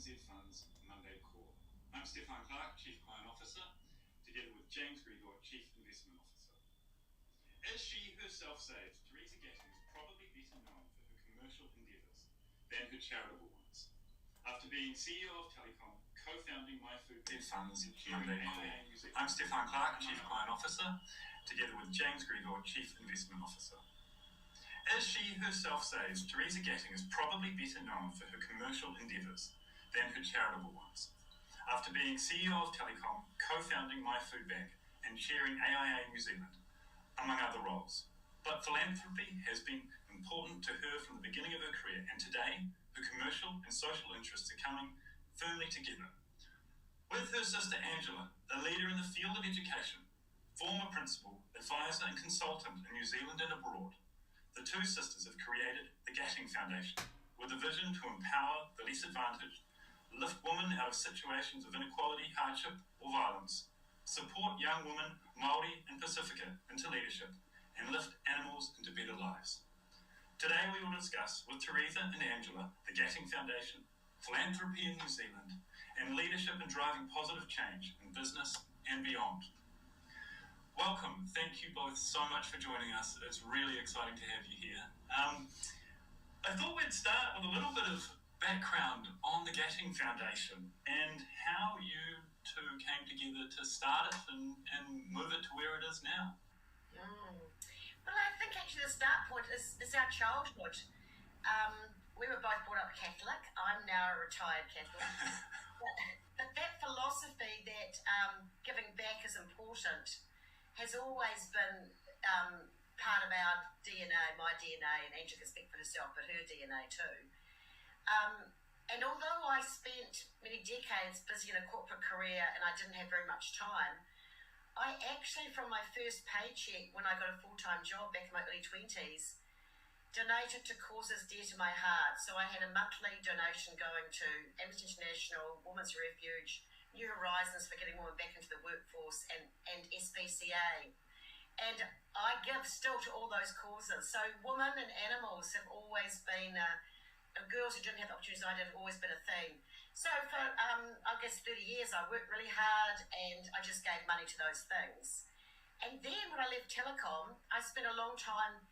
NZ Fund's Monday Call. I'm Stefan Clark, Chief Client Officer, together with James Grigor, Chief Investment Officer. As she herself says, Teresa Gatting is probably better known for her commercial endeavours than her charitable ones. After being CEO of Telecom, co-founding My Food Funds Monday Call. I'm Stefan Clark, Chief Client Officer, together with James Grigor, Chief Investment Officer. As she herself says, Teresa Gatting is probably better known for her commercial endeavours than her charitable ones. After being CEO of Telecom, co-founding My Food Bank, and chairing AIA New Zealand, among other roles. But philanthropy has been important to her from the beginning of her career, and today, her commercial and social interests are coming firmly together. With her sister Angela, a leader in the field of education, former principal, advisor and consultant in New Zealand and abroad, the two sisters have created the Gatting Foundation with a vision to empower the less advantaged, lift women out of situations of inequality, hardship or violence, support young women, Māori and Pacifica into leadership, and lift animals into better lives. Today we will discuss with Teresa and Angela the Gatting Foundation, philanthropy in New Zealand, and leadership in driving positive change in business and beyond. Welcome. Thank you both so much for joining us. It's really exciting to have you here. I thought we'd start with a little bit of background on the Gatting Foundation and how you two came together to start it and move it to where it is now. Well, I think actually the start point is our childhood. We were both brought up Catholic. I'm now a retired Catholic. but that philosophy that giving back is important has always been part of our DNA, my DNA, and Angela can speak for herself, but her DNA too. And although I spent many decades busy in a corporate career and I didn't have very much time, I actually, from my first paycheck when I got a full-time job back in my early 20s, donated to causes dear to my heart. So I had a monthly donation going to Amnesty International, Women's Refuge, New Horizons for getting women back into the workforce, and SPCA. And I give still to all those causes. So women and animals have always been, girls who didn't have the opportunities I did have always been a theme. So for, I guess 30 years, I worked really hard and I just gave money to those things. And then when I left Telecom, I spent a long time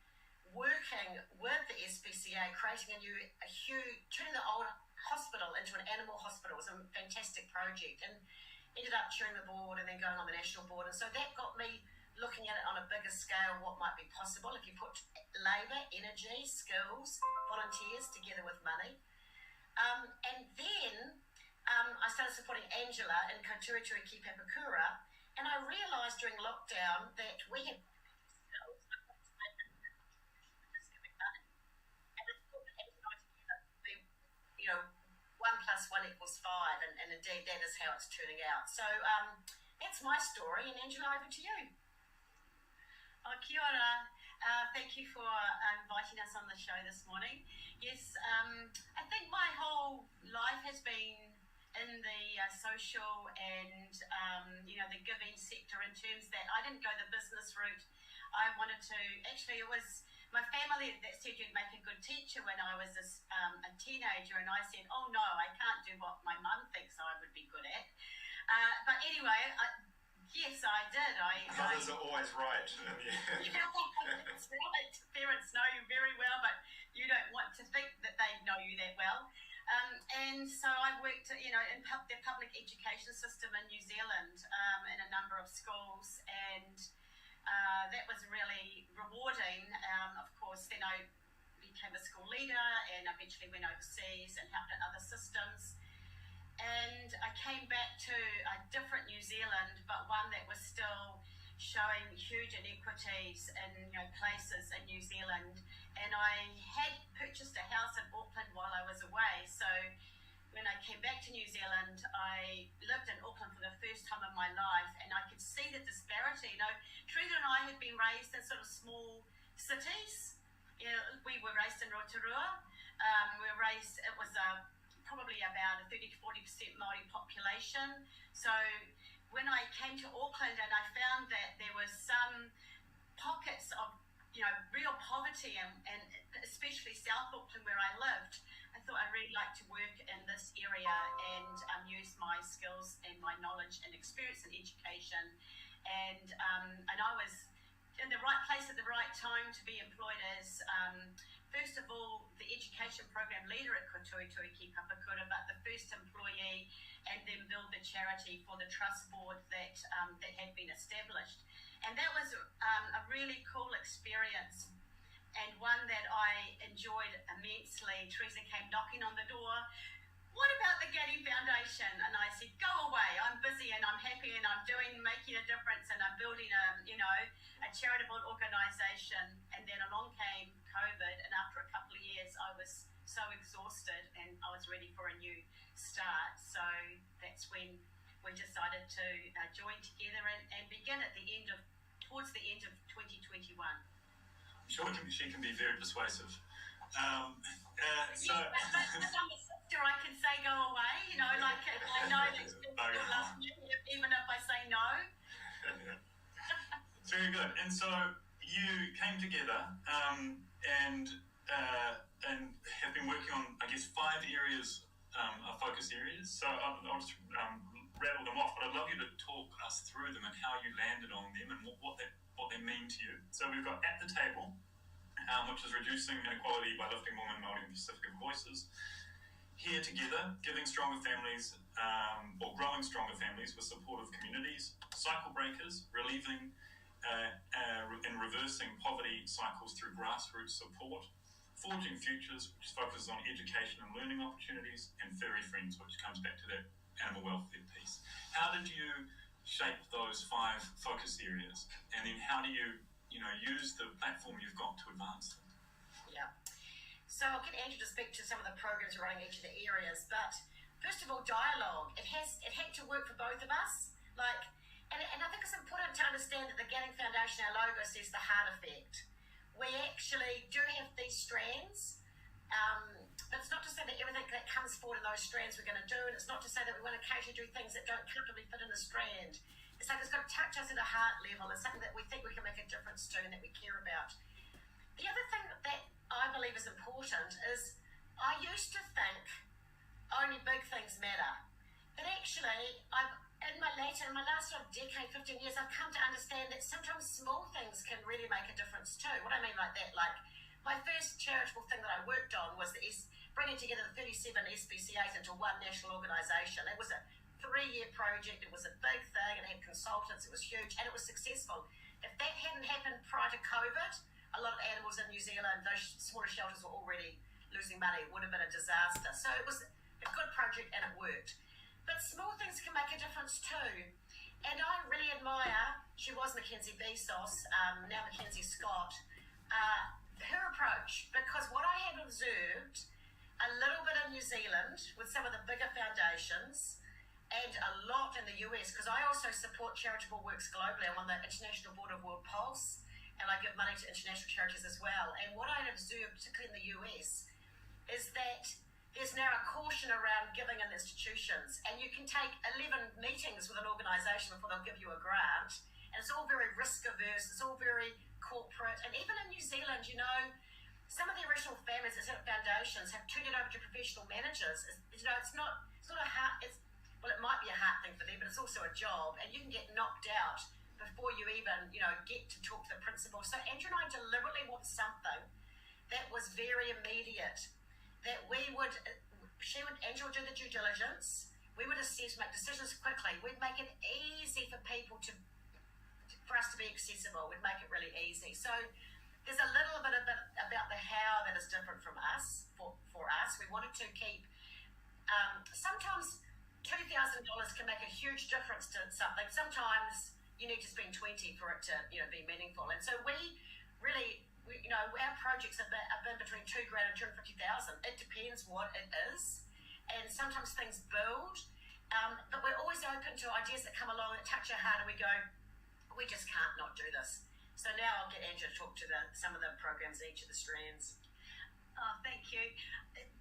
working with the SPCA, creating a huge, turning the old hospital into an animal hospital. It was a fantastic project and ended up chairing the board and then going on the national board. And so that got me looking at it on a bigger scale, what might be possible if you put labour, energy, skills, volunteers together with money. And then I started supporting Angela in Kaiturituri Ki Papakura, and I realised during lockdown that we had you know, 1 + 1 = 5, and indeed that is how it's turning out. So that's my story, and Angela, over to you. Kia ora. Thank you for inviting us on the show this morning. Yes, I think my whole life has been in the social and the giving sector, in terms that I didn't go the business route. I wanted to, actually it was my family that said you'd make a good teacher when I was a teenager, and I said, oh no, I can't do what my mum thinks I would be good at. But anyway, yes, I did. Mothers are always right. Yeah, that's right. Parents know you very well, but you don't want to think that they know you that well. And so I worked, in the public education system in New Zealand, in a number of schools, and that was really rewarding. Of course, then I became a school leader and eventually went overseas and helped in other systems. And I came back to a different New Zealand, but one that was still showing huge inequities in places in New Zealand. And I had purchased a house in Auckland while I was away. So when I came back to New Zealand, I lived in Auckland for the first time in my life, and I could see the disparity. Teresa and I had been raised in sort of small cities. We were raised in Rotorua. It was probably about a 30 to 40% Māori population. So when I came to Auckland and I found that there were some pockets of real poverty, and especially South Auckland where I lived, I thought I'd really like to work in this area and use my skills and my knowledge and experience in education. And I was in the right place at the right time to be employed as, first of all, the education program leader at Kotui Tui Ki Papakura, but the first employee, and then build the charity for the trust board that had been established. And that was a really cool experience, and one that I enjoyed immensely. Teresa came knocking on the door. What about the Getty Foundation? And I said, go away, I'm busy and I'm happy and I'm making a difference and I'm building a charitable organisation. And then along came COVID, and after a couple of years I was so exhausted and I was ready for a new start. So that's when we decided to join together and begin towards the end of 2021. I'm sure she can be very persuasive. So but I'm a sister, I can say go away, like I know that you love me, even if I say no. Very good. And so you came together and have been working on, I guess, 5 areas, focus areas. So I'll just rattle them off, but I'd love you to talk us through them and how you landed on them and what they mean to you. So we've got At the Table, which is reducing inequality by lifting women, Māori and Pacific voices. Here Together, giving stronger families, or growing stronger families with supportive communities. Cycle Breakers, relieving and reversing poverty cycles through grassroots support. Forging Futures, which focuses on education and learning opportunities. And Furry Friends, which comes back to that animal welfare piece. How did you shape those 5 focus areas? And then how do you use the platform you've got to advance them? Yeah. So I'll get Andrew to speak to some of the programs running each of the areas, but first of all, dialogue. It had to work for both of us. And I think it's important to understand that the Getting Foundation, our logo says the heart effect. We actually do have these strands, but it's not to say that everything that comes forward in those strands we're going to do, and it's not to say that we want to occasionally do things that don't comfortably fit in a strand. It's like it's got to touch us at a heart level. It's something that we think we can make a difference to and that we care about. The other thing that I believe is important is I used to think only big things matter. But actually, in my last sort of decade, 15 years, I've come to understand that sometimes small things can really make a difference too. What I mean like that, like my first charitable thing that I worked on was bringing together the 37 SPCAs into one national organisation. It was a 3-year project. It was a big thing. It had consultants. It was huge, and it was successful. If that hadn't happened prior to COVID, a lot of animals in New Zealand, those smaller shelters were already losing money. It would have been a disaster. So it was a good project and it worked. But small things can make a difference too. And I really admire, she was Mackenzie Bezos, now Mackenzie Scott, her approach, because what I have observed a little bit in New Zealand with some of the bigger foundations and a lot in the US, because I also support charitable works globally. I'm on the International Board of World Pulse, and I give money to international charities as well. And what I observed, particularly in the US, is that there's now a caution around giving in institutions, and you can take 11 meetings with an organisation before they'll give you a grant, and it's all very risk averse, it's all very corporate. And even in New Zealand, some of the original families that set up foundations have turned it over to professional managers. It's not a heart. It might be a heart thing for them, but it's also a job, and you can get knocked out before you even get to talk to the principal. So Andrew and I deliberately wanted something that was very immediate. That Andrew would do the due diligence, we would assess, make decisions quickly, we'd make it easy for people for us to be accessible, we'd make it really easy. So there's a little bit about the how that is different from us, for us. We wanted to keep, sometimes $2,000 can make a huge difference to something. Sometimes you need to spend 20 for it to be meaningful. And so we really, our projects have been between $2,000 and $250,000. It depends what it is, and sometimes things build, but we're always open to ideas that come along that touch our heart, and we go, we just can't not do this. So now I'll get Andrew to talk to some of the programs, each of the strands. Oh, thank you.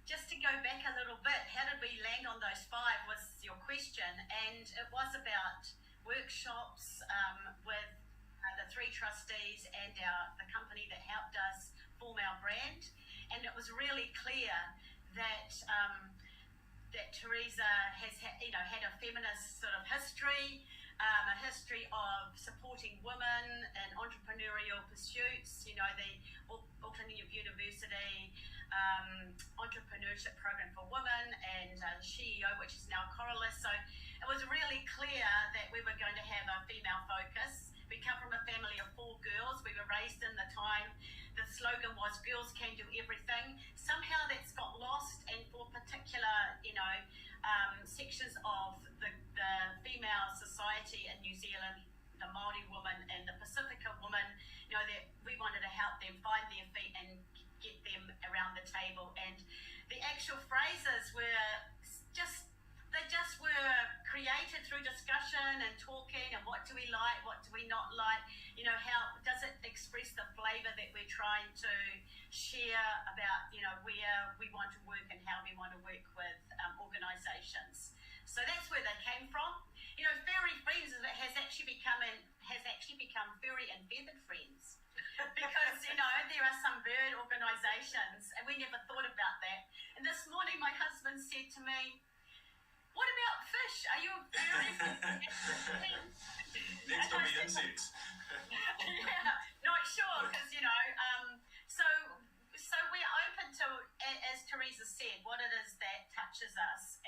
Just to go back a little bit, how did we land on those 5 was your question, and it was about workshops with the 3 trustees and the company that helped us form our brand. And it was really clear that Teresa has had a feminist sort of history, a history of supporting women in entrepreneurial pursuits. The Auckland University entrepreneurship program for women, and the CEO, which is now Coralus. So it was really clear that we were going to have a female focus. We come from a family of 4 girls. We were raised in the time the slogan was "Girls can do everything." Somehow that's got lost, and for particular, sections of the female society in New Zealand, the Māori woman and the Pacifica woman, that we wanted to help them find their feet and get them around the table. And the actual phrases were just were created through discussion and talking, and what do we like, what do we not like, how does it express the flavour that we're trying to share about, where we want to work and how we want to work with organisations. So that's where they came from. Furry Friends has actually become furry and feathered friends. Because, there are some bird organisations, and we never thought about that. And this morning my husband said to me, "What about fish? Are you a furry?" Next on the insects. Yeah, not sure, because, so we're open to, as Teresa said, what it is that touches us.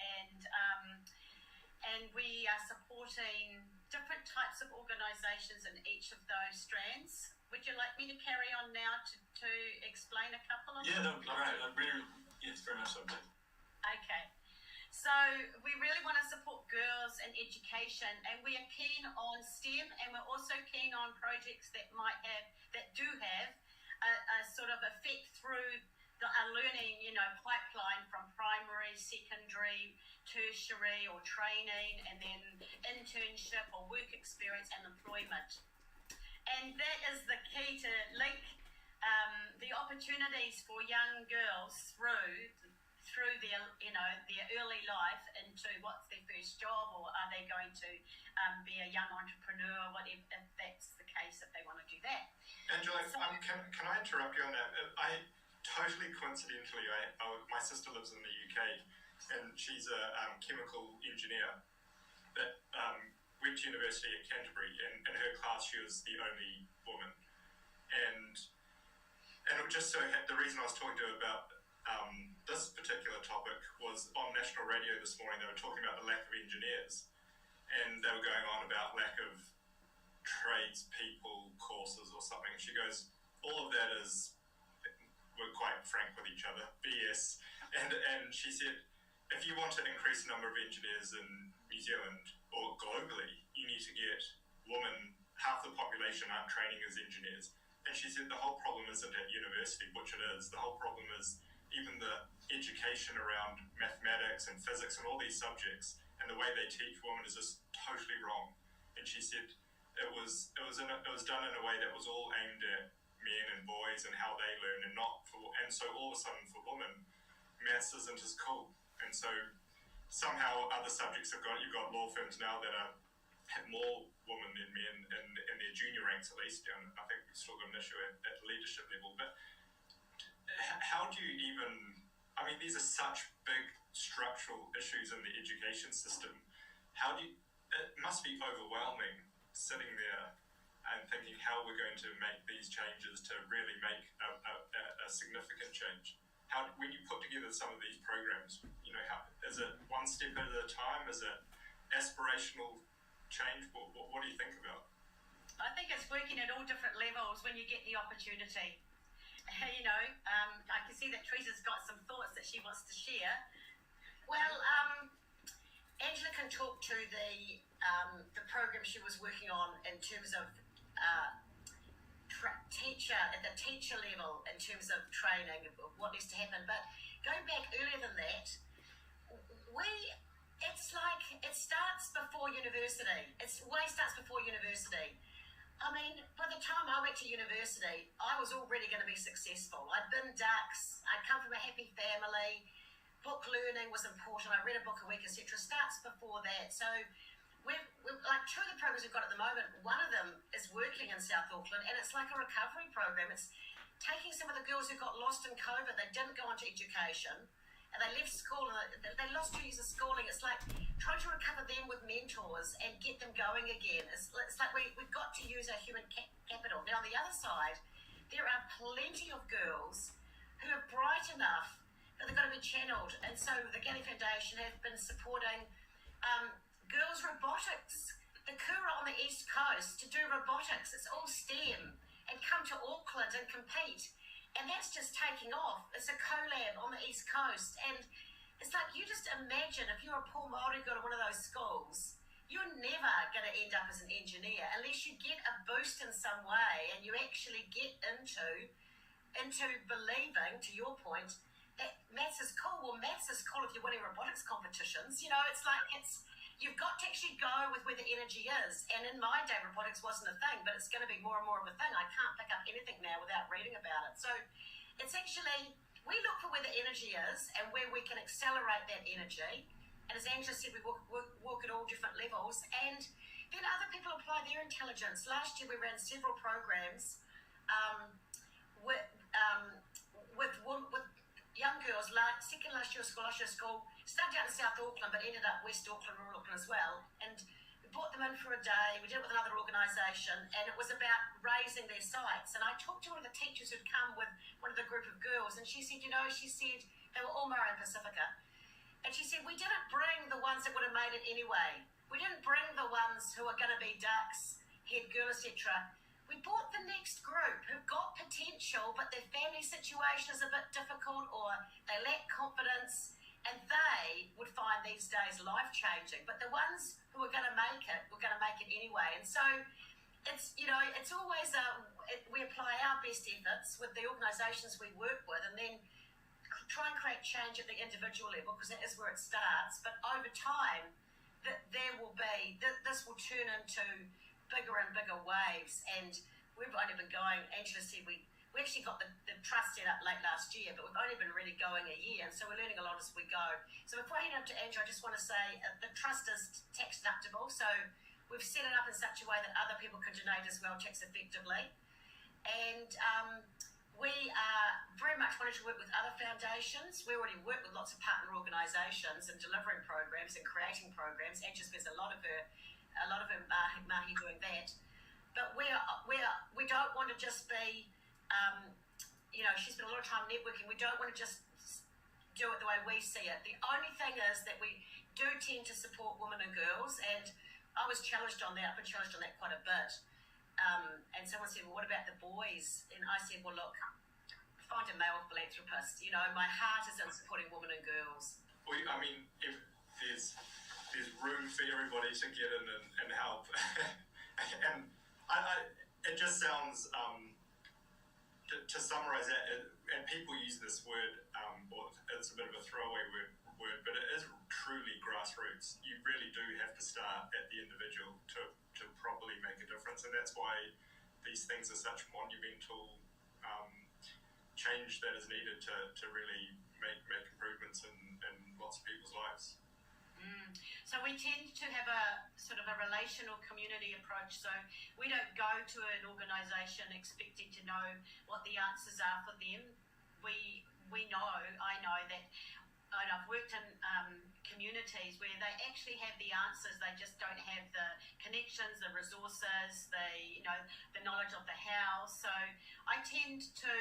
And we are supporting different types of organisations in each of those strands. Would you like me to carry on now to explain a couple of them? Yeah, that would be great. Yes, very much so. Okay. So we really want to support girls in education, and we are keen on STEM, and we're also keen on projects that do have a sort of effect through a learning, pipeline from primary, secondary, tertiary or training, and then internship or work experience and employment. And that is the key to link the opportunities for young girls through their early life into what's their first job, or are they going to be a young entrepreneur, whatever, if that's the case, if they want to do that. Angela, can I interrupt you on that? I totally coincidentally, my sister lives in the UK, and she's a chemical engineer that went to university at Canterbury, and in her class she was the only woman. And it just so the reason I was talking to her about this particular topic was on national radio this morning. They were talking about the lack of engineers, and they were going on about lack of tradespeople courses or something. And she goes, all of that is, we're quite frank with each other, BS. And she said, if you want to increase the number of engineers in New Zealand or globally, you need to get women, half the population aren't training as engineers. And she said the whole problem isn't at university, which it is. The whole problem is even the education around mathematics and physics and all these subjects, and the way they teach women is just totally wrong. And she said it was done in a way that was all aimed at men and boys and how they learn, and so all of a sudden for women, maths isn't as cool. And so somehow other subjects you've got law firms now that have more women than men in their junior ranks, at least. And I think we've still got an issue at leadership level. But how do you even, these are such big structural issues in the education system. It must be overwhelming sitting there and thinking how we're going to make these changes to really make a significant change. When you put together some of these programs, is it one step at a time? Is it aspirational change? What do you think about? I think it's working at all different levels when you get the opportunity. I can see that Teresa's got some thoughts that she wants to share. Well, Angela can talk to the program she was working on in terms of at the teacher level, in terms of training, what needs to happen. But going back earlier than that, it's like it starts before university. It always starts before university. By the time I went to university, I was already going to be successful. I'd been ducks. I'd come from a happy family. Book learning was important. I read a book a week, etc. Starts before that. So we've like 2 of the programs we've got at the moment, one of them is working in South Auckland, and it's like a recovery program. It's taking some of the girls who got lost in COVID. They didn't go into education. and they left school and they lost 2 years of schooling. It's like trying to recover them with mentors and get them going again. It's like we've got to use our human capital. Now, on the other side, there are plenty of girls who are bright enough, but they've got to be channeled. And so the Galley Foundation have been supporting girls' robotics. The Kura on the East Coast to do robotics, it's all STEM, and come to Auckland and compete. And that's just taking off. It's a collab on the East Coast. And it's like, you just imagine if you're a poor Māori girl at one of those schools, you're never going to end up as an engineer unless you get a boost in some way and you actually get into believing, to your point, that maths is cool. Well, maths is cool if you're winning robotics competitions. You know, it's like you've got to actually go with where the energy is. And in my day, robotics wasn't a thing, but it's going to be more and more of a thing. I can't pick up anything now without reading about it. So it's actually, we look for where the energy is and where we can accelerate that energy. And as Angela said, we walk at all different levels. And then other people apply their intelligence. Last year, we ran several programs with young girls, second last year of school, started out in South Auckland, but ended up West Auckland, rural Auckland as well. And we brought them in for a day. We did it with another organisation, and it was about raising their sights. And I talked to one of the teachers who'd come with one of the group of girls, and she said, they were all Murray and Pacifica. And she said, we didn't bring the ones that would have made it anyway. We didn't bring the ones who are going to be ducks, head girl, etc. We brought the next group who've got potential, but their family situation is a bit difficult or they lack confidence, and they would find these days life-changing. But the ones who are going to make it were going to make it anyway. And so it's, it's always, we apply our best efforts with the organisations we work with and then try and create change at the individual level, because that is where it starts. But over time, this will turn into bigger and bigger waves, and we've only been going, Angela said, we actually got the trust set up late last year, but we've only been really going a year, and so we're learning a lot as we go. So before I hand over to Angela, I just want to say the trust is tax deductible, so we've set it up in such a way that other people can donate as well tax effectively. And we are very much wanting to work with other foundations. We already work with lots of partner organisations and delivering programs and creating programs. Angela spends a lot of her mahi doing that. But we don't want to just be, she spent a lot of time networking. We don't want to just do it the way we see it. The only thing is that we do tend to support women and girls, and I was challenged on that. I've been challenged on that quite a bit. And someone said, well, what about the boys? And I said, well, look, find a male philanthropist. My heart is in supporting women and girls. Well, I mean, if there's room for everybody to get in and help. And it just sounds, to summarise that, and people use this word, or it's a bit of a throwaway word, but it is truly grassroots. You really do have to start at the individual to properly make a difference, and that's why these things are such monumental change that is needed to really make improvements in lots of people's lives. So we tend to have a sort of a relational community approach. So we don't go to an organisation expecting to know what the answers are for them. I know that, and I've worked in communities where they actually have the answers, they just don't have the connections, the resources, the knowledge of the how. So I tend to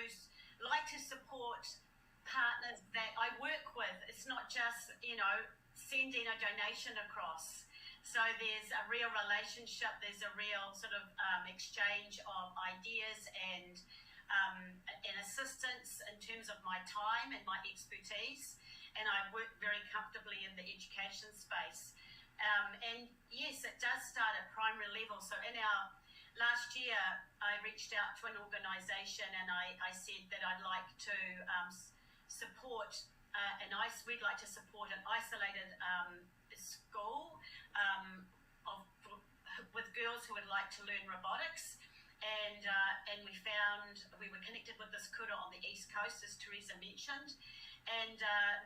like to support partners that I work with. It's not just, sending a donation across. So there's a real relationship, there's a real sort of exchange of ideas and assistance in terms of my time and my expertise. And I work very comfortably in the education space. And yes, it does start at primary level. So in our last year, I reached out to an organisation and I said that I'd like to support we'd like to support an isolated school with girls who would like to learn robotics. And we were connected with this kura on the East Coast, as Teresa mentioned, and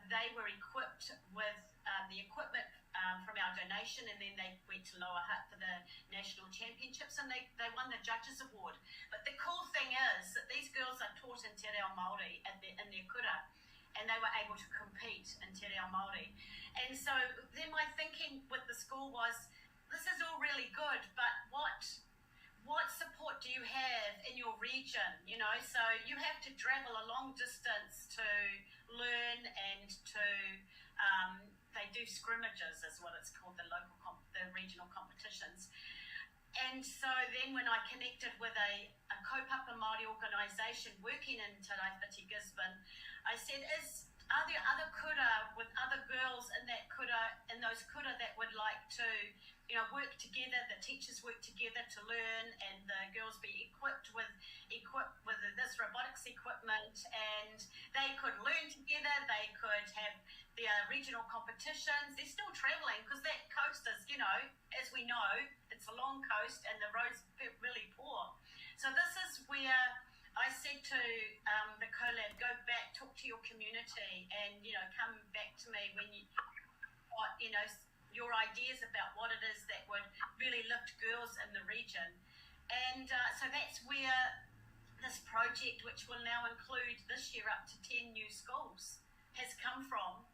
they were equipped with the equipment from our donation, and then they went to Lower Hutt for the national championships, and they won the Judges Award. But the cool thing is that these girls are taught in Te Reo Māori in their kura, and they were able to compete in Te Reo Māori. And so then my thinking with the school was, this is all really good, but what support do you have in your region? So you have to travel a long distance to learn and to they do scrimmages, is what it's called, the regional competitions. And so then when I connected with a kaupapa Māori organisation working in Te Raiwhiti Gisborne, I said, are there other kura with other girls in those kura that would like to work together, the teachers work together to learn, and the girls be equipped with this robotics equipment, and they could learn together, they could have their regional competitions. They're still travelling because that coast is, as we know, it's a long coast and the roads are really poor. So this is where I said to the collab, go back, talk to your community, and come back to me when your ideas about what it is that would really lift girls in the region. And so that's where this project, which will now include this year up to 10 new schools, has come from.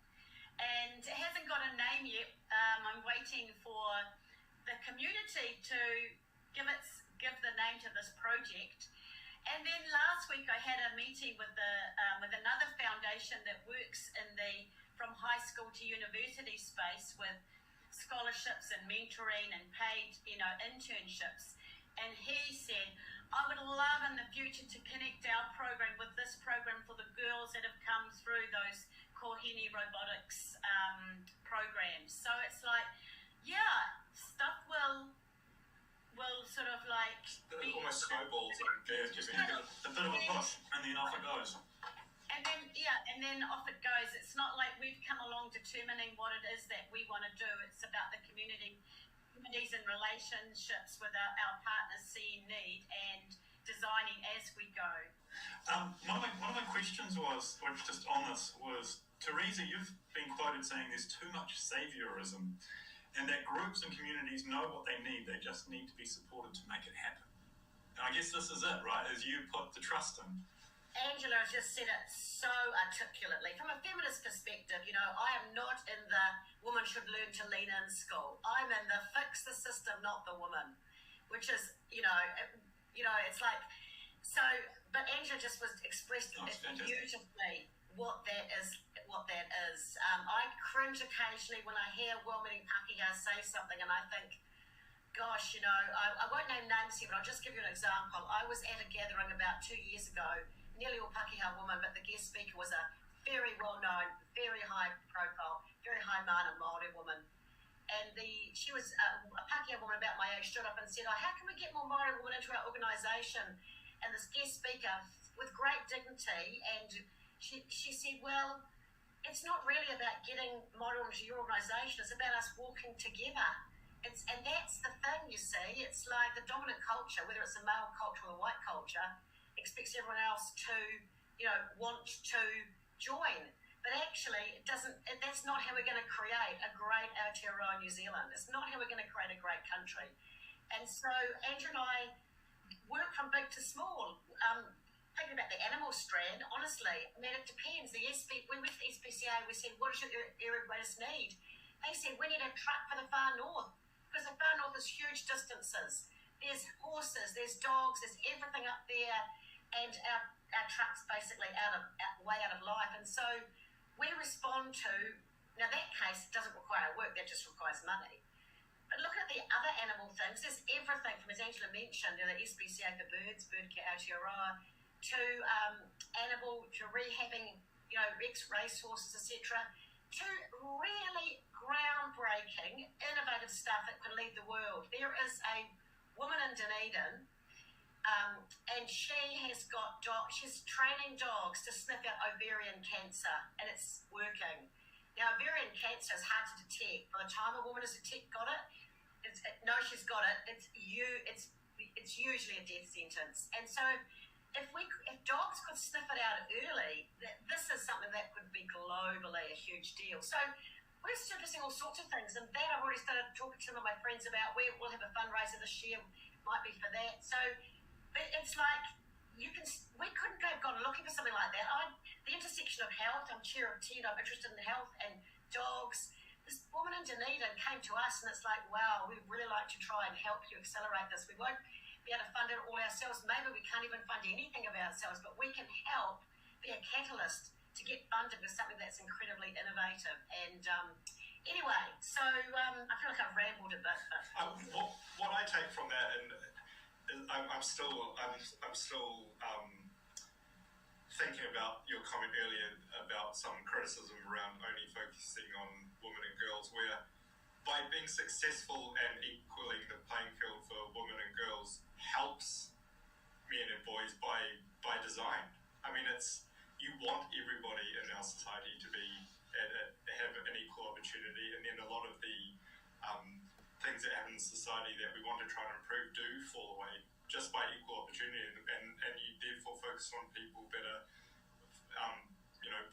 And it hasn't got a name yet. I'm waiting for the community to give the name to this project. And then last week I had a meeting with another foundation that works in the from high school to university space with scholarships and mentoring and paid internships. And he said, I would love in the future to connect our program with this program for the girls that have come through those Kohini robotics programs. So it's like, yeah, stuff will sort of like It almost snowballs and Just give it a bit of a push, and then off it goes. And then off it goes. It's not like we've come along determining what it is that we want to do. It's about the communities and relationships with our partners seeing need and designing as we go. One of my questions was, which just on this, was, Teresa, you've been quoted saying there's too much saviorism, and that groups and communities know what they need, they just need to be supported to make it happen. And I guess this is it, right, as you put the trust in. Angela just said it so articulately. From a feminist perspective, I am not in the woman should learn to lean in school. I'm in the fix the system, not the woman, which is, it's like, so, but Angela just was expressed beautifully what that is. I cringe occasionally when I hear well-meaning Pākehā say something and I think, gosh, I won't name names here, but I'll just give you an example. I was at a gathering about 2 years ago, nearly all Pākehā woman, but the guest speaker was a very well-known, very high-profile, very high mana Māori woman. And she was a Pākehā woman about my age, stood up and said, how can we get more Māori women into our organisation? And this guest speaker, with great dignity, and she said, well, it's not really about getting Māori women to your organisation, it's about us walking together. And that's the thing, you see. It's like the dominant culture, whether it's a male culture or a white culture, expects everyone else to, want to join. But actually, that's not how we're going to create a great Aotearoa New Zealand. It's not how we're going to create a great country. And so Andrew and I work from big to small. Thinking about the animal strand, honestly, it depends. We went to the SPCA, we said, what is your area of greatest need? They said, we need a truck for the far north, because the far north is huge distances. There's horses, there's dogs, there's everything up there, and our truck's basically way out of life. And so we respond to, now that case doesn't require work, that just requires money. But looking at the other animal things, there's everything from, as Angela mentioned, the SPCA for birds, Birdcare Aotearoa, to rehabbing, ex-racehorses, etc., to really groundbreaking, innovative stuff that could lead the world. There is a woman in Dunedin, and she's training dogs to sniff out ovarian cancer, and it's working. Now, ovarian cancer is hard to detect. By the time a woman has got it, she's got it. It's usually a death sentence. And so, if dogs could sniff it out early, this is something that could be globally a huge deal. So we're surfacing all sorts of things, and that I've already started talking to some of my friends about. We'll have a fundraiser this year, might be for that. So it's like we couldn't have gone looking for something like that. the intersection of health. I'm chair of TED, I'm interested in health and dogs. This woman in Dunedin came to us and it's like, wow, we'd really like to try and help you accelerate this. We won't be able to fund it all ourselves. Maybe we can't even fund anything of ourselves, but we can help be a catalyst to get funded with something that's incredibly innovative. And anyway, so I feel like I've rambled a bit. But what I take from that, and I'm still thinking about your comment earlier about some criticism around only focusing on women and girls, where by being successful and equaling the playing field for women and girls helps men and boys by design. I mean, you want everybody in our society to have an equal opportunity, and then a lot of the things that happen in society that we want to try and improve do fall away just by equal opportunity, and you therefore focus on people that are,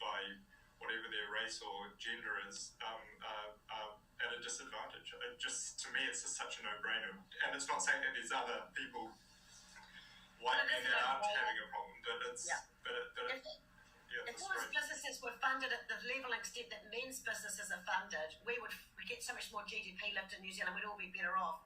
by whatever their race or gender is, at a disadvantage. To me, it's just such a no-brainer. And it's not saying that there's other people, white men, that aren't having a problem, but it's... Yeah. If women's businesses were funded at the level and extent that men's businesses are funded, we get so much more GDP lift in New Zealand, we'd all be better off.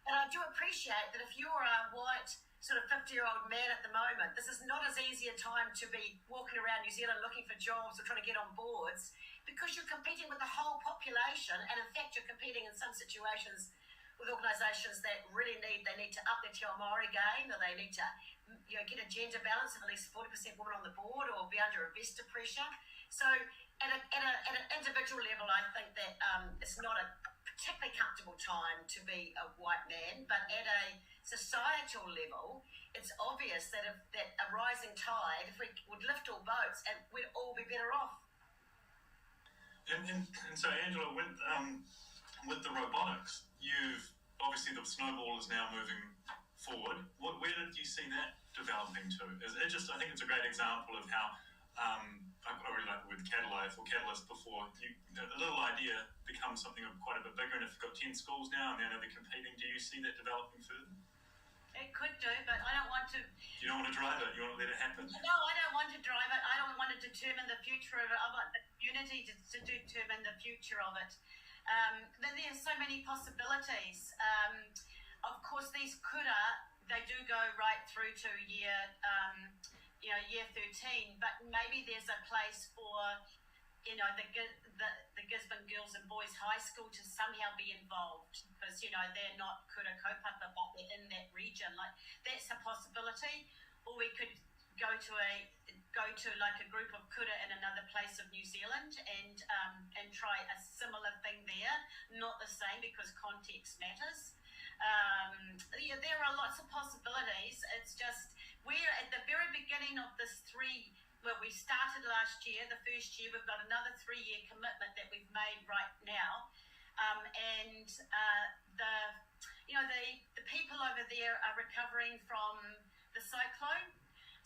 And I do appreciate that if you're a white, sort of 50-year-old man at the moment, this is not as easy a time to be walking around New Zealand looking for jobs or trying to get on boards, because you're competing with the whole population, and in fact you're competing in some situations with organisations that really need to up their Te Ao Māori game, or they need to get a gender balance of at least 40% women on the board, or be under investor pressure. So at an individual level, I think that it's not a particularly comfortable time to be a white man, but at a societal level, it's obvious that that a rising tide, if we would lift all boats, and we'd all be better off. And so, Angela, with the robotics, obviously the snowball is now moving forward. Where did you see that developing to? I think it's a great example of how I really like the word catalyst before. A little idea becomes something of quite a bit bigger, and if you've got 10 schools now and they're competing, do you see that developing further? It could do, but I don't want to... You don't want to drive it, you want to let it happen? No, I don't want to drive it. I don't want to determine the future of it. I want the community to determine the future of it. Then there's so many possibilities. Of course, these kura, they do go right through to year 13, but maybe there's a place for, the Gisborne Girls and Boys High School to somehow be involved, because, they're not kura kaupapa, but they're in that region. Like, that's a possibility. Or we could go to like a group of kura in another place of New Zealand and try a similar thing there. Not the same, because context matters. There are lots of possibilities. It's just we're at the very beginning of this we started last year, the first year. We've got another 3-year commitment that we've made right now, and the people over there are recovering from the cyclone.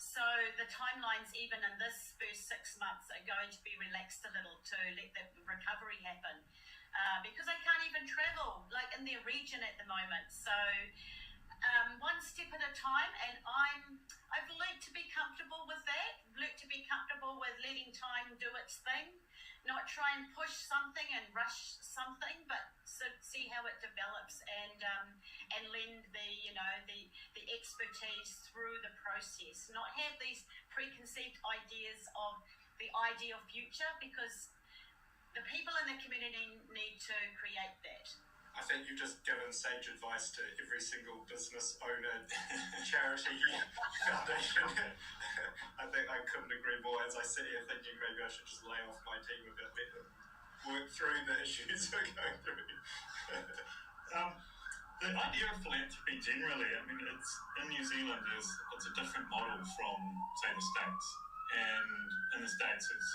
So the timelines, even in this first 6 months, are going to be relaxed a little to let the recovery happen, because they can't even travel, like in their region at the moment. So one step at a time, and I've learned to be comfortable with that, learned to be comfortable with letting time do its thing, not try and push something and rush something, but see how it develops, and lend the expertise through the process, not have these preconceived ideas of the ideal future, because the people in the community need to create that. I think you've just given sage advice to every single business owner, charity, foundation. I think I couldn't agree more. As I sit here thinking, maybe I should just lay off my team a bit, let them work through the issues we're going through. The idea of philanthropy generally, I mean, it's in New Zealand, it's a different model from, say, the States. And in the States, it's,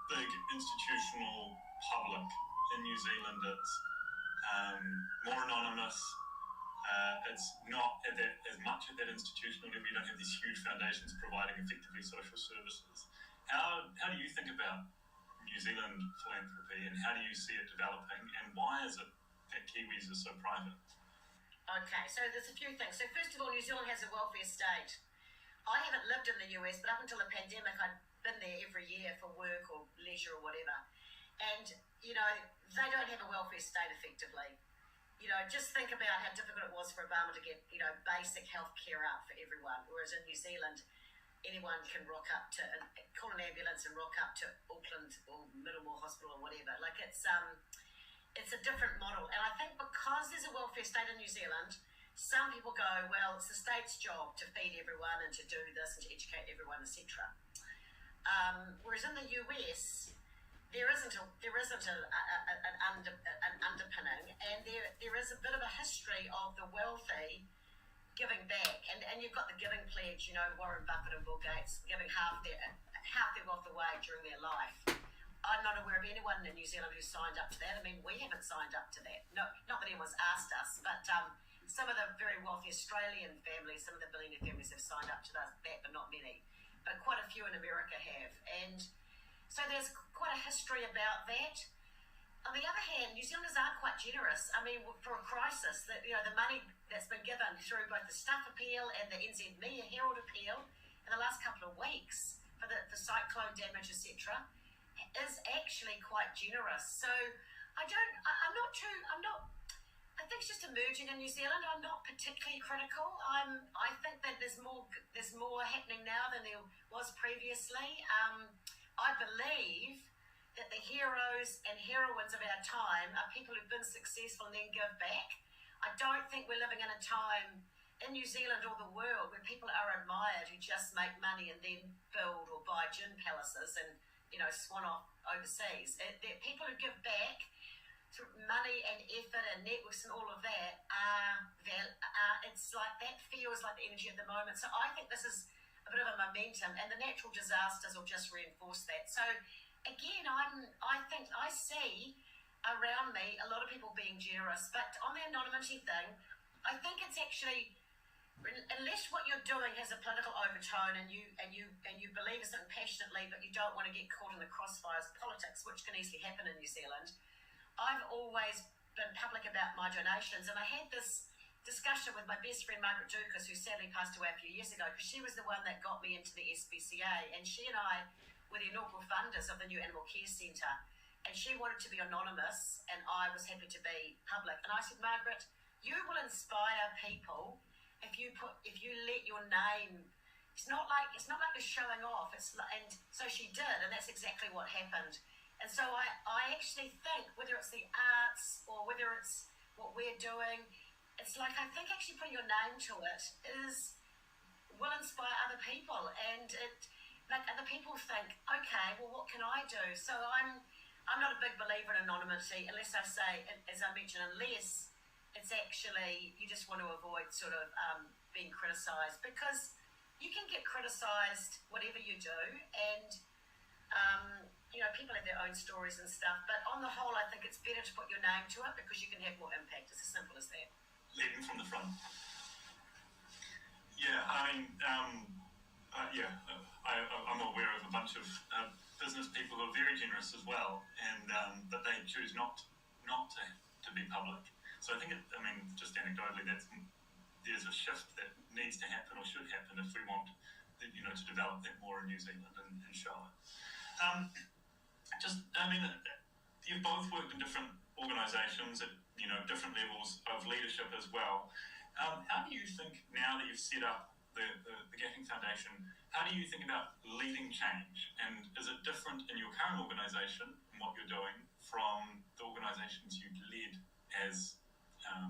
big institutional public. In New Zealand, it's more anonymous. It's not as much at that institutional level. You don't have these huge foundations providing effectively social services. How do you think about New Zealand philanthropy, and how do you see it developing, and why is it that Kiwis are so private? Okay, so there's a few things. So first of all, New Zealand has a welfare state. I haven't lived in the US, but up until the pandemic, I'd been there every year for work or leisure or whatever. And, you know, they don't have a welfare state effectively. You know, just think about how difficult it was for Obama to get, you know, basic health care out for everyone. Whereas in New Zealand, anyone can rock up to, call an ambulance and rock up to Auckland or Middlemore Hospital or whatever. Like it's a different model. And I think because there's a welfare state in New Zealand, some people go, well, it's the state's job to feed everyone and to do this and to educate everyone, etc. Whereas in the US, there isn't an underpinning, and there is a bit of a history of the wealthy giving back, and you've got the giving pledge. You know, Warren Buffett and Bill Gates giving half their wealth away during their life. I'm not aware of anyone in New Zealand who signed up to that. I mean, we haven't signed up to that. No, not that anyone's asked us, but some of the very wealthy Australian families, some of the billionaire families have signed up to that, but not many. But quite a few in America have. And so there's quite a history about that. On the other hand, New Zealanders are quite generous. I mean, for a crisis, that, you know, the money that's been given through both the Stuff Appeal and the NZ Herald Appeal in the last couple of weeks for cyclone damage, etc., is actually quite generous. So I think it's just emerging in New Zealand. I'm not particularly critical. I think that there's more happening now than there was previously. I believe that the heroes and heroines of our time are people who've been successful and then give back. I don't think we're living in a time in New Zealand or the world where people are admired who just make money and then build or buy gin palaces and, you know, swan off overseas. They're people who give back through money and effort and networks and all of that. It's like that feels like the energy of the moment. So I think this is a bit of a momentum, and the natural disasters will just reinforce that. So again, I think I see around me a lot of people being generous, but on the anonymity thing, I think it's actually, unless what you're doing has a political overtone and you believe in something passionately, but you don't want to get caught in the crossfires of politics, which can easily happen in New Zealand. I've always been public about my donations, and I had this discussion with my best friend Margaret Dukas, who sadly passed away a few years ago, because she was the one that got me into the SPCA, and she and I were the inaugural funders of the new Animal Care Centre, and she wanted to be anonymous and I was happy to be public. And I said, Margaret, you will inspire people if you let your name. It's not like you're showing off. And so she did, and that's exactly what happened. And so I actually think, whether it's the arts or whether it's what we're doing, it's like, I think actually putting your name to it will inspire other people, and it make other people think, okay, well, what can I do? So I'm not a big believer in anonymity, unless I say, as I mentioned, unless it's actually you just want to avoid sort of being criticised, because you can get criticised whatever you do, and you know, people have their own stories and stuff. But on the whole, I think it's better to put your name to it because you can have more impact. It's as simple as that. Leading from the front. Yeah, I mean, I'm aware of a bunch of business people who are very generous as well, and but they choose not to be public. So I think, just anecdotally, there's a shift that needs to happen or should happen if we want, to develop that more in New Zealand and show it. You've both worked in different organisations at different levels of leadership as well. How do you think, now that you've set up the Gatting Foundation, how do you think about leading change? And is it different in your current organisation and what you're doing from the organisations you led as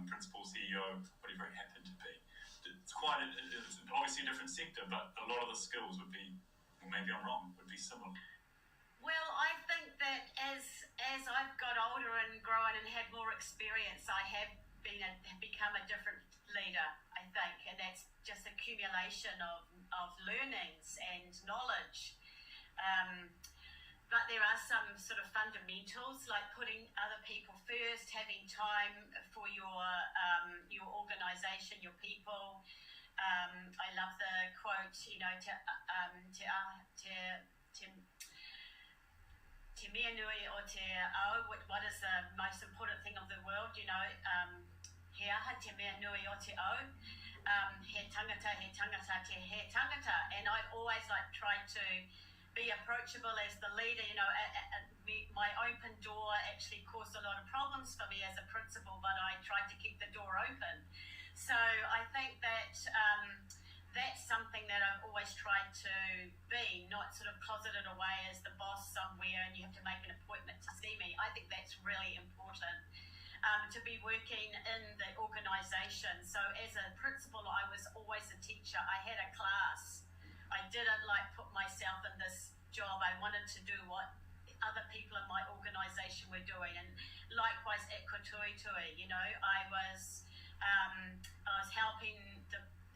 principal CEO, whatever it happened to be? It's obviously a different sector, but a lot of the skills would be, or maybe I'm wrong, would be similar. Well, I think that as I've got older and grown and had more experience, I have become a different leader, I think, and that's just accumulation of learnings and knowledge. But there are some sort of fundamentals, like putting other people first, having time for your organisation, your people. I love the quote, te mea nui o te ao, what is the most important thing of the world, he aha te mea nui o te ao, he tangata, te he tangata. And I've always tried to be approachable as the leader. You know, my open door actually caused a lot of problems for me as a principal, but I tried to keep the door open. So I think that that's something that I've always tried to be, not sort of closeted away as the boss somewhere and you have to make an appointment to see me. I think that's really important. To be working in the organisation. So as a principal, I was always a teacher. I had a class. I didn't put myself in this job. I wanted to do what other people in my organisation were doing, and likewise at Kotuitui, you know, I was helping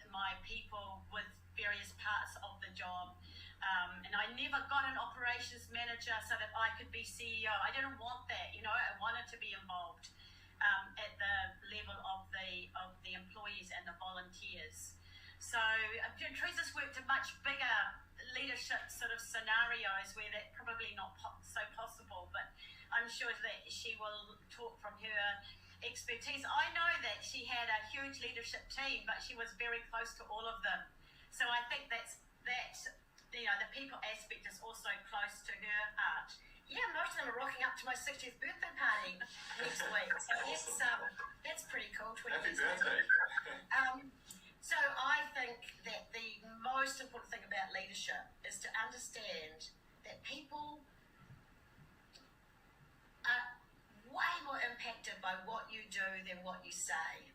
my people with various parts of the job, and I never got an operations manager so that I could be CEO. I didn't want that, you know. I wanted to be involved at the level of the employees and the volunteers. So Teresa's worked in much bigger leadership sort of scenarios where that's probably not so possible, but I'm sure that she will talk from her expertise. I know that she had a huge leadership team, but she was very close to all of them. So I think that you know, the people aspect is also close to her heart. Yeah, most of them are rocking up to my 60th birthday party next week. So that's pretty cool. Happy birthday. So I think that the most important thing about leadership is to understand that people are way more impacted by what you do than what you say.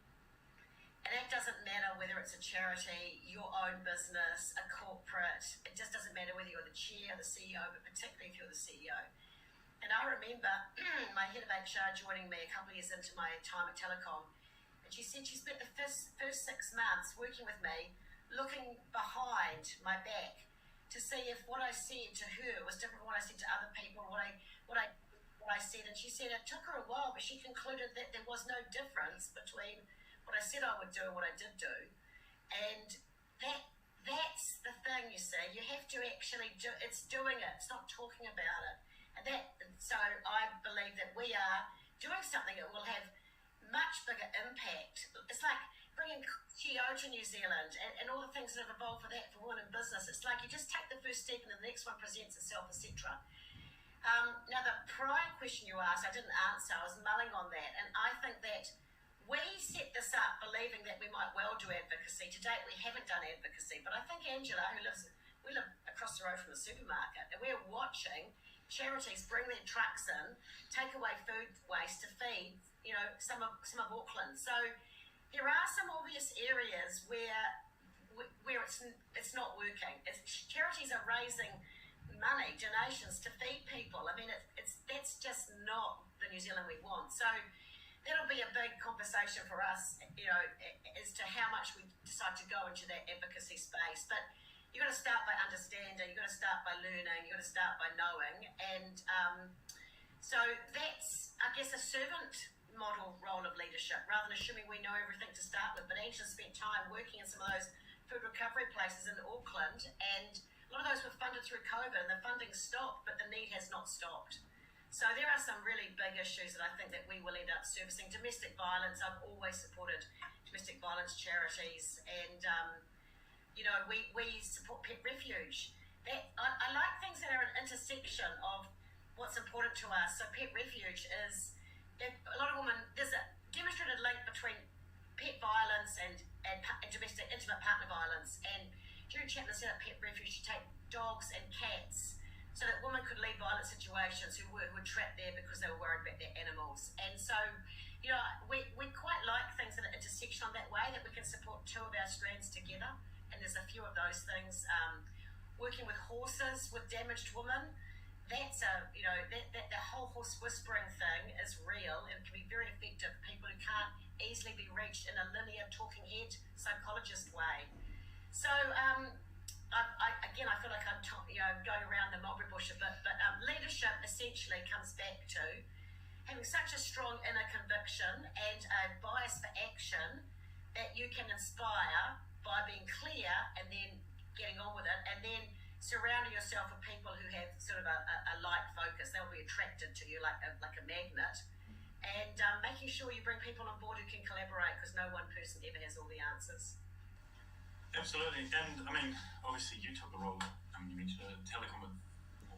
And that doesn't matter whether it's a charity, your own business, a corporate. It just doesn't matter whether you're the chair or the CEO, but particularly if you're the CEO. And I remember my head of HR joining me a couple of years into my time at Telecom, and she said she spent the first 6 months working with me, looking behind my back to see if what I said to her was different from what I said to other people, what I said. And she said it took her a while, but she concluded that there was no difference between what I said I would do and what I did do. And that's the thing, you see. You have to actually do, it's doing it, it's not talking about it. So I believe that we are doing something that will have much bigger impact. It's like bringing Kio to New Zealand and all the things that have evolved for that for women in business. It's like you just take the first step and then the next one presents itself, etc. Now, the prior question you asked, I didn't answer. I was mulling on that. And I think that we set this up believing that we might well do advocacy. To date, we haven't done advocacy. But I think Angela, we live across the road from the supermarket, and we're watching charities bring their trucks in, take away food waste to feed, you know, some of Auckland. So there are some obvious areas where it's not working. Charities are raising money, donations to feed people. I mean, that's just not the New Zealand we want. So that'll be a big conversation for us, you know, as to how much we decide to go into that advocacy space. But you've got to start by understanding, you've got to start by learning, you've got to start by knowing. And so that's, I guess, a servant model role of leadership, rather than assuming we know everything to start with. But Angela spent time working in some of those food recovery places in Auckland, and a lot of those were funded through COVID, and the funding stopped, but the need has not stopped. So there are some really big issues that I think that we will end up servicing. Domestic violence, I've always supported domestic violence charities, and you know, we support Pet Refuge. I like things that are an intersection of what's important to us. So Pet Refuge is, a lot of women, there's a demonstrated link between pet violence and domestic intimate partner violence. And Jerry Chapman set up Pet Refuge to take dogs and cats so that women could leave violent situations who were trapped there because they were worried about their animals. And so, you know, we quite like things that are intersectional that way, that we can support two of our strands together. And there's a few of those things. Working with horses, with damaged women, that's you know, that the whole horse whispering thing is real and can be very effective for people who can't easily be reached in a linear talking head psychologist way. So I feel like I'm going around the mulberry bush a bit, but leadership essentially comes back to having such a strong inner conviction and a bias for action that you can inspire by being clear and then getting on with it, and then surrounding yourself with people who have sort of a like focus. They'll be attracted to you like a magnet, and making sure you bring people on board who can collaborate, because no one person ever has all the answers. Absolutely. And I mean, obviously you took a role, you mentioned Telecom with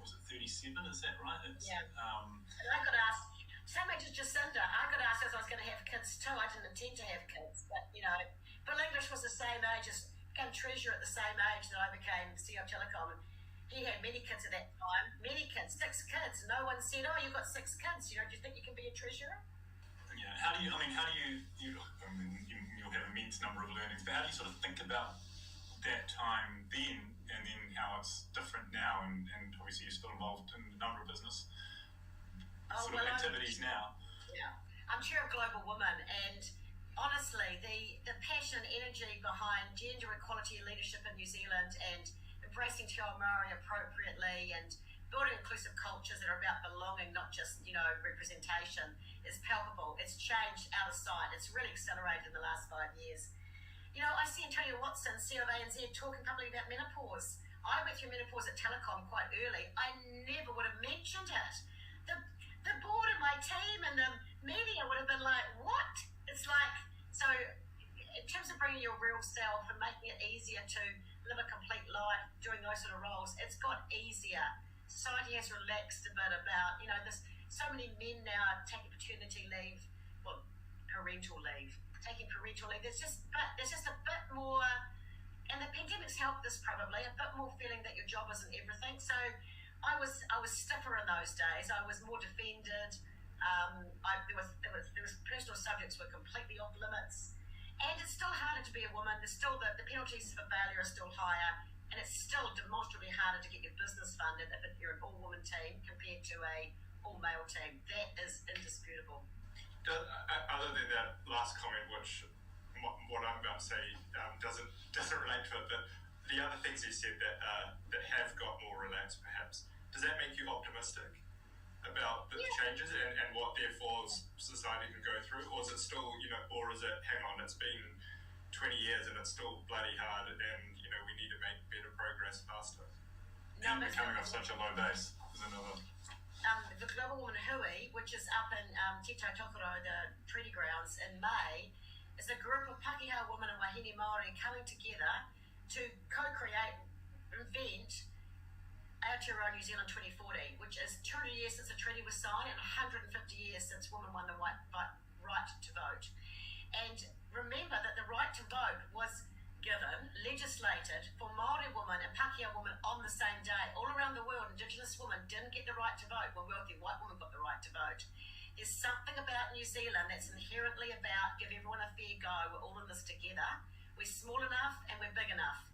was it 37? Is that right? Yeah. And I got asked, same age as Jacinda, I got asked if I was going to have kids too. I didn't intend to have kids, but Bill English was the same age as, became treasurer at the same age that I became CEO of Telecom. And he had many kids at that time, many kids, 6 kids. No one said, oh, you've got 6 kids, do you think you can be a treasurer? Yeah, you'll have an immense number of learnings, but how do you sort of think about that time then and then how it's different now, and obviously you're still involved in a number of business activities now? Yeah, I'm chair of Global Women, and honestly, the passion and energy behind gender equality and leadership in New Zealand and embracing Te Ao Māori appropriately and building inclusive cultures that are about belonging, not just, representation, is palpable. It's changed out of sight. It's really accelerated in the last 5 years. I see Antonio Watson, CEO of ANZ, talking publicly about menopause. I went through menopause at Telecom quite early. I never would have mentioned it. The board and my team and the media would have been like, what? It's like, so in terms of bringing your real self and making it easier to live a complete life doing those sort of roles, it's got easier. Society has relaxed a bit about, there's so many men now taking paternity leave, parental leave, there's just a bit more, and the pandemic's helped this probably, a bit more feeling that your job isn't everything. So I was stiffer in those days. I was more defended. There was personal subjects were completely off limits, and it's still harder to be a woman. There's still the penalties for failure are still higher, and it's still demonstrably harder to get your business funded if you're an all-woman team compared to a all-male team. That is indisputable. Other than that last comment, which what I'm about to say doesn't relate to it, but the other things you said that have got more relaxed, perhaps, does that make you optimistic about the changes and what therefore society can go through, or is it still, or is it, hang on, it's been 20 years and it's still bloody hard, and we need to make better progress faster? And we're coming off such a low base is another. The Global Women Hui, which is up in Te Tokoro, the treaty grounds, in May, is a group of Pakeha women and Wahine Māori coming together to co-create, invent Aotearoa New Zealand 2040, which is 200 years since the treaty was signed and 150 years since women won the right to vote. And remember that the right to vote was given, legislated for Māori women and Pakeha women on the same day. All around the world, Indigenous women didn't get the right to vote when wealthy white women got the right to vote. There's something about New Zealand that's inherently about give everyone a fair go. We're all in this together. We're small enough and we're big enough.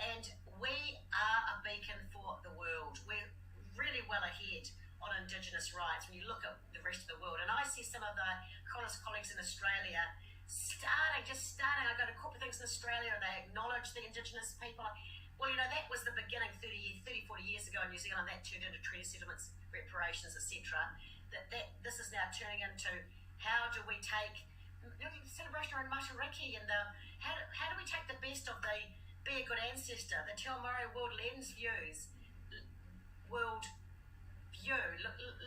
And we are a beacon for the world. We're really well ahead on Indigenous rights when you look at the rest of the world. And I see some of the colleagues in Australia just starting. I go to corporate things in Australia and they acknowledge the Indigenous people. Well, that was the beginning 30, 40 years ago in New Zealand. That turned into treaty settlements, reparations, etc. This is now turning into how do we take celebration around Matariki and how do we take the best of the Be a Good Ancestor, the Te Ao Māori world lens views, world view.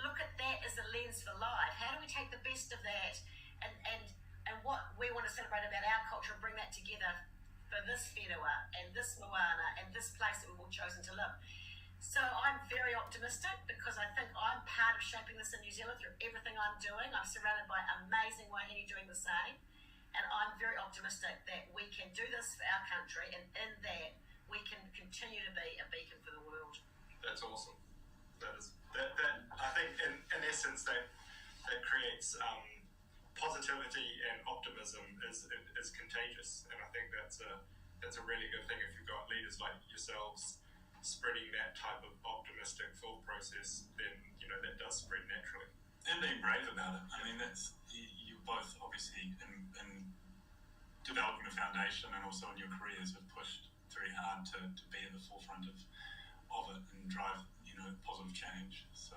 Look at that as a lens for life. How do we take the best of that and what we want to celebrate about our culture and bring that together for this whenua and this moana and this place that we've all chosen to live. So I'm very optimistic because I think I'm part of shaping this in New Zealand through everything I'm doing. I'm surrounded by amazing wahine doing the same, and I'm very optimistic that we can do this for our country, and in that we can continue to be a beacon for the world. That's awesome. That I think in essence that creates positivity and optimism is contagious, and I think that's a really good thing if you've got leaders like yourselves spreading that type of optimistic thought process. Then that does spread naturally. And being brave about it. I mean, that's you're both obviously in developing the foundation and also in your careers have pushed very hard to be at the forefront of it and drive positive change. So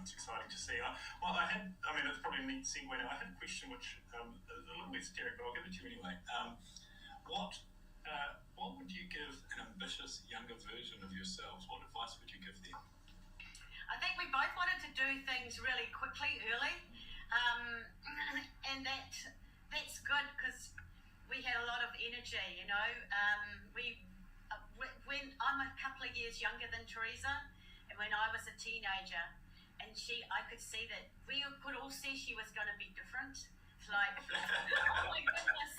it's exciting to see. It's probably a neat segue now. I had a question which is a little bit esoteric, but I'll give it to you anyway. What would you give an ambitious younger version of yourselves? What advice would you give them? I think we both wanted to do things really quickly, early, and that's good because we had a lot of energy. When I'm a couple of years younger than Teresa, and when I was a teenager, and I could see that we could all see she was going to be different. It's like, oh my goodness,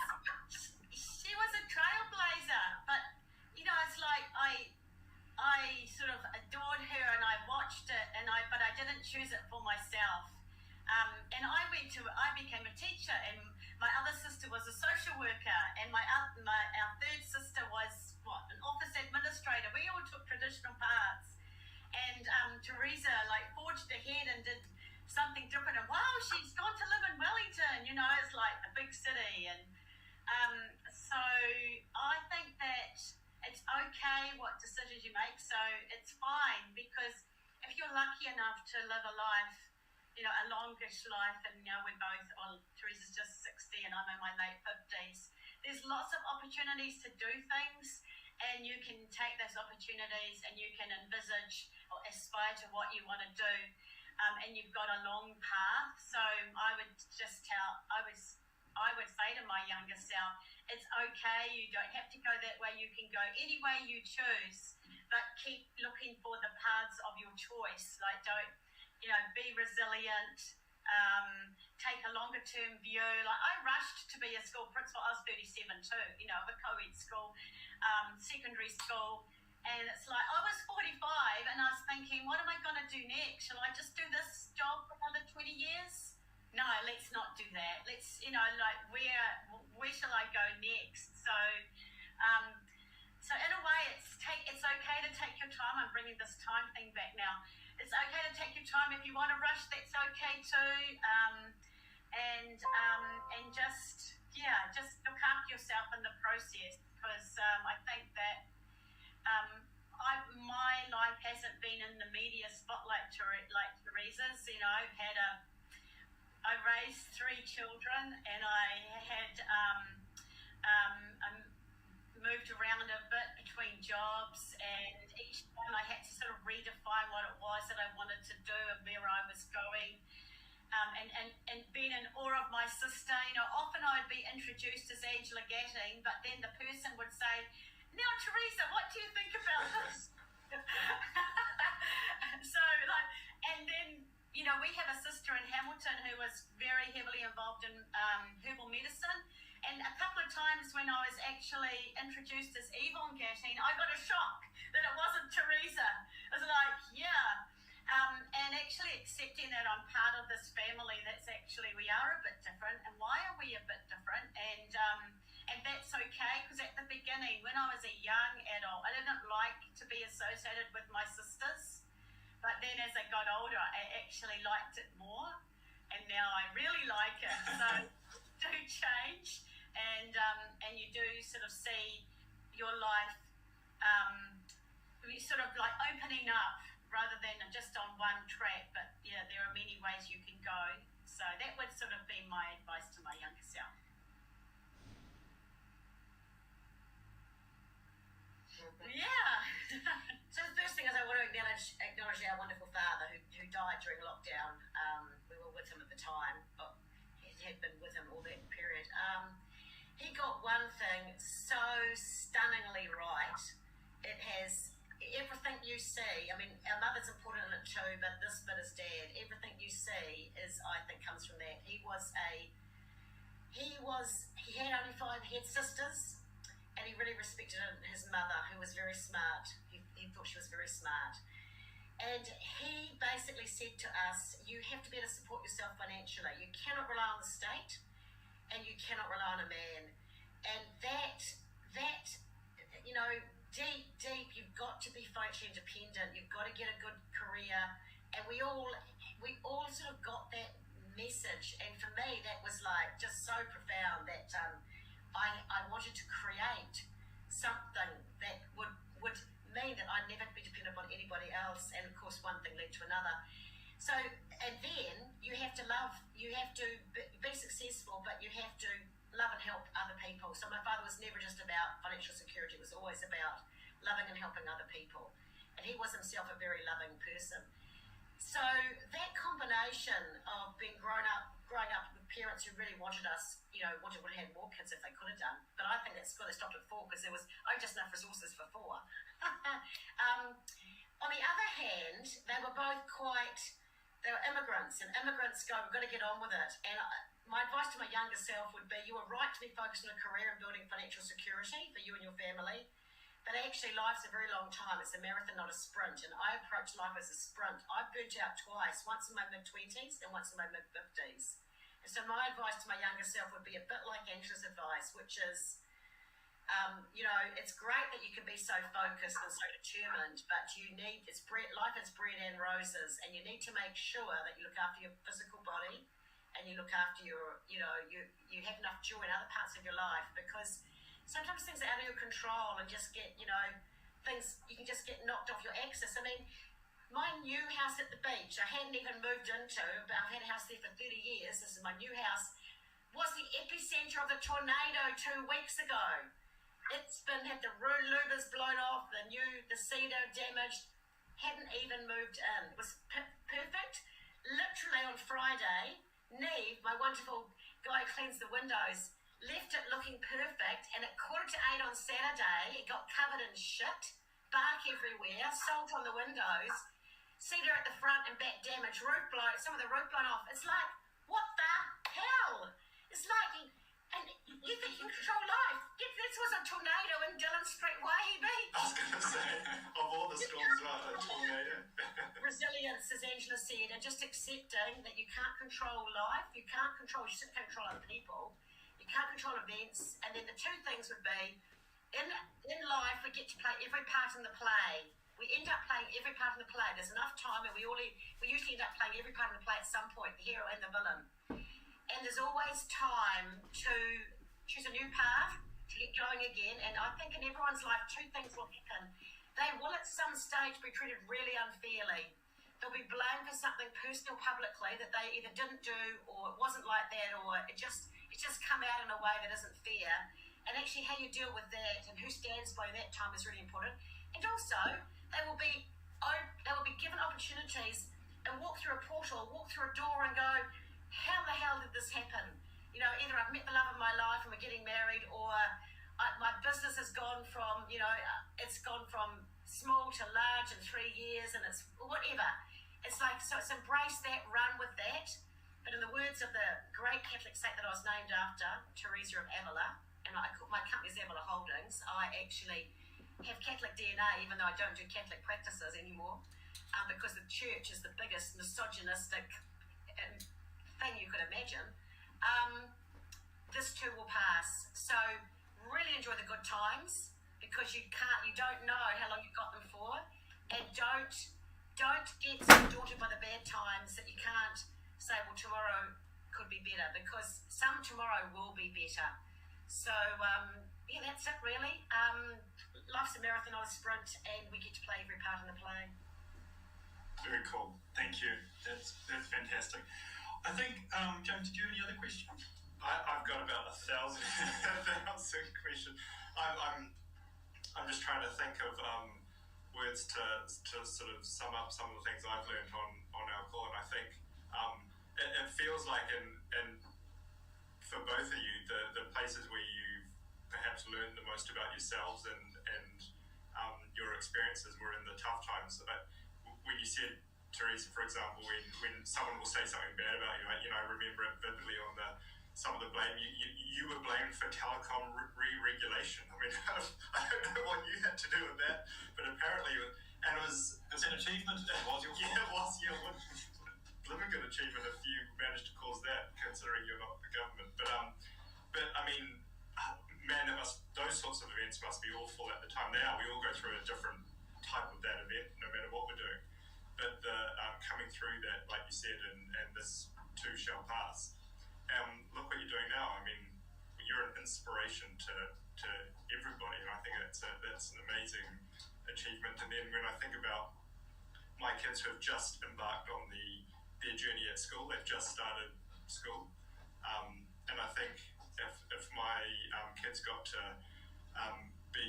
she was a trailblazer. But it's like I sort of adored her, and I watched it, but I didn't choose it for myself. And I became a teacher, and my other sister was a social worker, and our third sister was an office administrator. We all took traditional paths, and Teresa forged ahead and did something different. And wow, she's gone to live in Wellington. It's like a big city, and so I think that it's okay what decisions you make. So it's fine, because if you're lucky enough to live a life, a longish life, and we're both, Teresa's just 60 and I'm in my late 50s, there's lots of opportunities to do things, and you can take those opportunities and you can envisage or aspire to what you want to do, and you've got a long path. So I would say to my younger self, it's okay, you don't have to go that way, you can go any way you choose, but keep looking for the paths of your choice. Don't be resilient, take a longer term view. I rushed to be a school principal. I was 37 too, of a co-ed school, secondary school. And it's like, I was 45 and I was thinking, what am I going to do next? Shall I just do this job for another 20 years? No, let's not do that. Let's, where shall I go next? So, so in a way, it's okay to take your time. I'm bringing this time thing back now. It's okay to take your time. If you want to rush, that's okay too. And just look after yourself in the process, because I think that my life hasn't been in the media spotlight like Teresa's. I raised 3 children, and I had moved around a bit between jobs, and each time I had to sort of redefine what it was that I wanted to do and where I was going, and being in awe of my sister. Often I would be introduced as Angela Gatting, but then the person would say, now Teresa, what do you think about this? So and then we have a sister in Hamilton who was very heavily involved in herbal medicine. And a couple of times when I was actually introduced as Yvonne Gatting, I got a shock that it wasn't Teresa. I was like, yeah. And actually accepting that I'm part of this family, that's actually, we are a bit different. And why are we a bit different? And that's okay, because at the beginning, when I was a young adult, I didn't like to be associated with my sisters. But then as I got older, I actually liked it more. And now I really like it. So do change. And you do sort of see your life sort of like opening up rather than just on one track. But yeah, there are many ways you can go. So that would sort of be my advice to my younger self. Yeah. So the first thing is I want to acknowledge our wonderful father who died during lockdown. We were with him at the time, but he had been with him all that period. He got one thing so stunningly right. It has everything you see. I mean, our mother's important in it too, but this bit is dad. Everything you see I think comes from that. He had only 5, he had sisters, and he really respected his mother, who was very smart. He thought she was very smart. And he basically said to us, you have to be able to support yourself financially. You cannot rely on the state, and you cannot rely on a man. And that deep, you've got to be financially independent. You've got to get a good career. And we all sort of got that message. And for me, that was like just so profound that I wanted to create something that would mean that I'd never be dependent on anybody else. And of course, one thing led to another. So, and then you have to love, you have to be successful, but you have to love and help other people. So my father was never just about financial security. It was always about loving and helping other people. And he was himself a very loving person. So that combination of being growing up with parents who really wanted us, would have had more kids if they could have done. But I think that's got to stop at 4, because there was just enough resources for 4. On the other hand, and they were both they were immigrants, and immigrants go, we've got to get on with it. And my advice to my younger self would be, you were right to be focused on a career and building financial security for you and your family, but actually life's a very long time. It's a marathon, not a sprint, and I approach life as a sprint. I've burnt out twice, once in my mid-20s and once in my mid-50s. And so my advice to my younger self would be a bit like Angela's advice, which is, it's great that you can be so focused and so determined, but life is bread and roses, and you need to make sure that you look after your physical body and you look after you have enough joy in other parts of your life, because sometimes things are out of your control and just get, things, you can just get knocked off your axis. I mean, my new house at the beach, I hadn't even moved into, but I've had a house there for 30 years. This is my new house, was the epicenter of the tornado 2 weeks ago. It's had the louvers blown off, the cedar damaged, hadn't even moved in. It was perfect. Literally on Friday, Neve, my wonderful guy who cleans the windows, left it looking perfect, and at 7:45 on Saturday, it got covered in shit, bark everywhere, salt on the windows, cedar at the front and back damaged, some of the roof blown off. It's like, what the hell? It's like, and you think you control life. This was a tornado in Dillon Street, Waihibi. I was going to say, of all the storms, a tornado. Resilience, as Angela said, and just accepting that you can't control life, you can't control other people, you can't control events, and then the two things would be, in life we get to play every part in the play. We end up playing every part in the play. There's enough time, and we usually end up playing every part in the play at some point, the hero and the villain. And there's always time to choose a new path, to get going again. And I think in everyone's life, two things will happen. They will at some stage be treated really unfairly. They'll be blamed for something personal publicly that they either didn't do, or it wasn't like that, or it's just come out in a way that isn't fair. And actually how you deal with that and who stands by that time is really important. And also, they will be given opportunities and walk through a portal, walk through a door and go, how the hell did this happen? Either I've met the love of my life and we're getting married, or my business has gone from, it's gone from small to large in 3 years, and it's whatever. It's like, so it's embrace that, run with that. But in the words of the great Catholic saint that I was named after, Teresa of Avila, and my company's Avila Holdings, I actually have Catholic DNA, even though I don't do Catholic practices anymore, because the church is the biggest misogynistic thing you could imagine. This too will pass. So really enjoy the good times, because you don't know how long you've got them for, and don't get so daunted by the bad times that you can't say, well, tomorrow could be better, because some tomorrow will be better. So that's it really. Life's a marathon, not a sprint, and we get to play every part in the play. Very cool. Thank you. That's fantastic. I think, James, did you have any other questions? I've got about 1,000 questions. I'm just trying to think of words to sort of sum up some of the things I've learned on our call, and I think it feels like for both of you, the places where you've perhaps learned the most about yourselves and your experiences were in the tough times. When you said, Teresa, for example, when someone will say something bad about you, I remember it vividly on some of the blame. You were blamed for telecom re-regulation. I mean, I don't know what you had to do with that, but apparently, and it was an achievement. It was your fault. Yeah, it was your living good achievement if you managed to cause that, considering you're not the government. But I mean, man, those sorts of events must be awful at the time. Now we all go through a different type of that event, no matter what we're doing. But coming through that, like you said, and this too shall pass. Look what you're doing now. I mean, you're an inspiration to everybody, and I think that's an amazing achievement. And then when I think about my kids who have just embarked on their journey at school, they've just started school, and I think if my kids got to be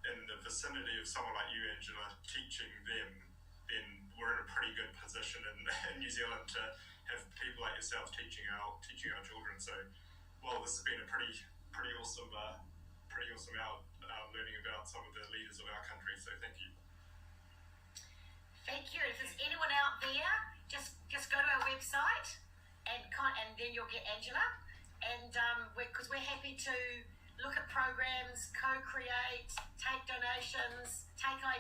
in the vicinity of someone like you, Angela, teaching them, then we're in a pretty good position in New Zealand to have people like yourself teaching our children. So, well, this has been a pretty awesome hour learning about some of the leaders of our country. So, thank you. Thank you. If there's anyone out there, just go to our website and then you'll get Angela. And because we're happy to look at programs, co-create, take donations, take ideas.